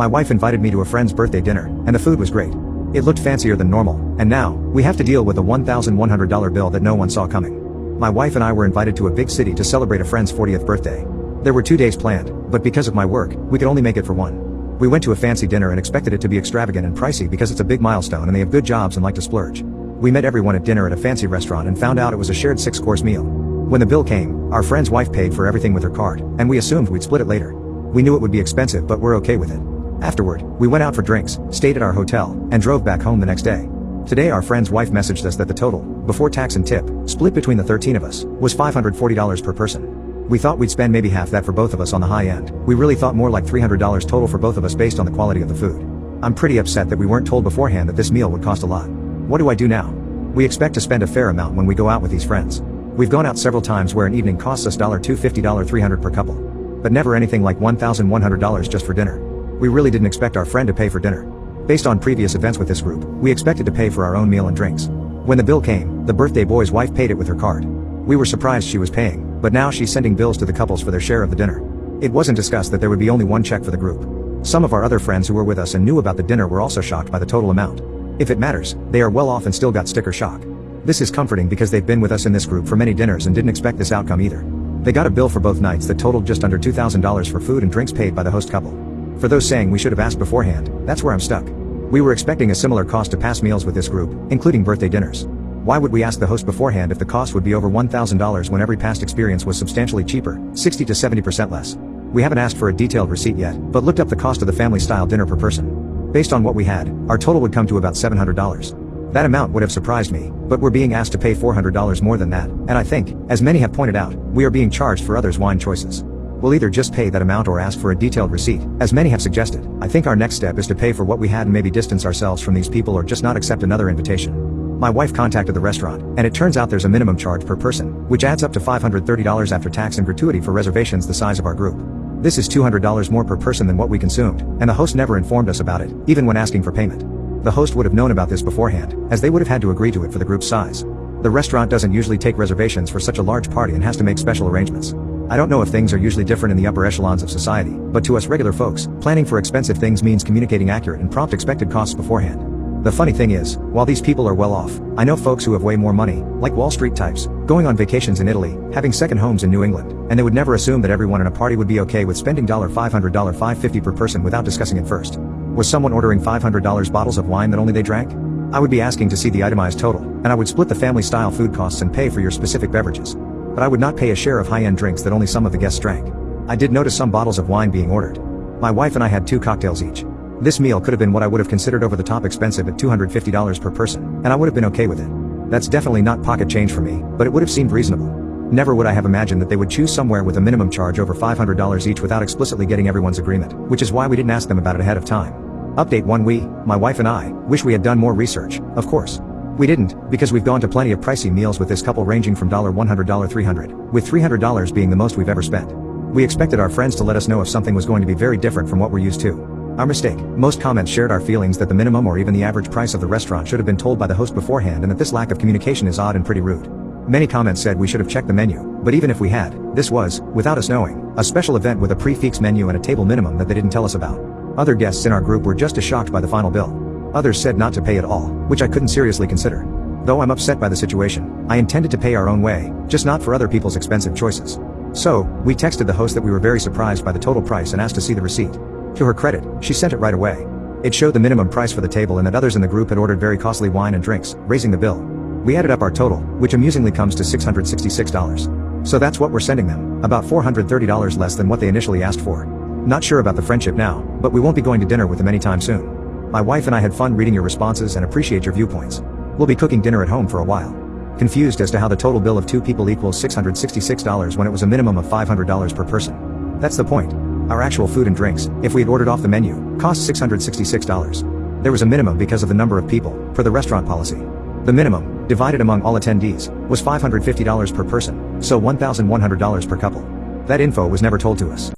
My wife invited me to a friend's birthday dinner, and the food was great. It looked fancier than normal, and now, we have to deal with a $1,100 bill that no one saw coming. My wife and I were invited to a big city to celebrate a friend's 40th birthday. There were 2 days planned, but because of my work, we could only make it for one. We went to a fancy dinner and expected it to be extravagant and pricey because it's a big milestone and they have good jobs and like to splurge. We met everyone at dinner at a fancy restaurant and found out it was a shared 6-course meal. When the bill came, our friend's wife paid for everything with her card, and we assumed we'd split it later. We knew it would be expensive, but we're okay with it. Afterward, we went out for drinks, stayed at our hotel, and drove back home the next day. Today our friend's wife messaged us that the total, before tax and tip, split between the 13 of us, was $540 per person. We thought we'd spend maybe half that for both of us on the high end. We really thought more like $300 total for both of us based on the quality of the food. I'm pretty upset that we weren't told beforehand that this meal would cost a lot. What do I do now? We expect to spend a fair amount when we go out with these friends. We've gone out several times where an evening costs us $250, $300 per couple. But never anything like $1,100 just for dinner. We really didn't expect our friend to pay for dinner. Based on previous events with this group, we expected to pay for our own meal and drinks. When the bill came, the birthday boy's wife paid it with her card. We were surprised she was paying, but now she's sending bills to the couples for their share of the dinner. It wasn't discussed that there would be only one check for the group. Some of our other friends who were with us and knew about the dinner were also shocked by the total amount. If it matters, they are well off and still got sticker shock. This is comforting because they've been with us in this group for many dinners and didn't expect this outcome either. They got a bill for both nights that totaled just under $2,000 for food and drinks paid by the host couple. For those saying we should have asked beforehand, that's where I'm stuck. We were expecting a similar cost to pass meals with this group, including birthday dinners. Why would we ask the host beforehand if the cost would be over $1,000 when every past experience was substantially cheaper, 60 to 70% less? We haven't asked for a detailed receipt yet, but looked up the cost of the family-style dinner per person. Based on what we had, our total would come to about $700. That amount would have surprised me, but we're being asked to pay $400 more than that, and I think, as many have pointed out, we are being charged for others' wine choices. We'll either just pay that amount or ask for a detailed receipt, as many have suggested. I think our next step is to pay for what we had and maybe distance ourselves from these people or just not accept another invitation. My wife contacted the restaurant, and it turns out there's a minimum charge per person, which adds up to $530 after tax and gratuity for reservations the size of our group. This is $200 more per person than what we consumed, and the host never informed us about it, even when asking for payment. The host would have known about this beforehand, as they would have had to agree to it for the group's size. The restaurant doesn't usually take reservations for such a large party and has to make special arrangements. I don't know if things are usually different in the upper echelons of society, but to us regular folks, planning for expensive things means communicating accurate and prompt expected costs beforehand. The funny thing is, while these people are well off, I know folks who have way more money, like Wall Street types, going on vacations in Italy, having second homes in New England, and they would never assume that everyone in a party would be okay with spending $500, $550 per person without discussing it first. Was someone ordering $500 bottles of wine that only they drank? I would be asking to see the itemized total, and I would split the family-style food costs and pay for your specific beverages. But I would not pay a share of high-end drinks that only some of the guests drank. I did notice some bottles of wine being ordered. My wife and I had 2 cocktails each. This meal could have been what I would have considered over the top expensive at $250 per person, and I would have been okay with it. That's definitely not pocket change for me, but it would have seemed reasonable. Never would I have imagined that they would choose somewhere with a minimum charge over $500 each without explicitly getting everyone's agreement, which is why we didn't ask them about it ahead of time. Update 1: We, my wife and I, wish we had done more research, of course. We didn't, because we've gone to plenty of pricey meals with this couple ranging from $100, $300, with $300 being the most we've ever spent. We expected our friends to let us know if something was going to be very different from what we're used to. Our mistake. Most comments shared our feelings that the minimum or even the average price of the restaurant should have been told by the host beforehand and that this lack of communication is odd and pretty rude. Many comments said we should have checked the menu, but even if we had, this was, without us knowing, a special event with a prix-fixe menu and a table minimum that they didn't tell us about. Other guests in our group were just as shocked by the final bill. Others said not to pay at all, which I couldn't seriously consider. Though I'm upset by the situation, I intended to pay our own way, just not for other people's expensive choices. So, we texted the host that we were very surprised by the total price and asked to see the receipt. To her credit, she sent it right away. It showed the minimum price for the table and that others in the group had ordered very costly wine and drinks, raising the bill. We added up our total, which amusingly comes to $666. So that's what we're sending them, about $430 less than what they initially asked for. Not sure about the friendship now, but we won't be going to dinner with them anytime soon. My wife and I had fun reading your responses and appreciate your viewpoints. We'll be cooking dinner at home for a while. Confused as to how the total bill of 2 people equals $666 when it was a minimum of $500 per person. That's the point. Our actual food and drinks, if we had ordered off the menu, cost $666. There was a minimum because of the number of people, per the restaurant policy. The minimum, divided among all attendees, was $550 per person, so $1,100 per couple. That info was never told to us.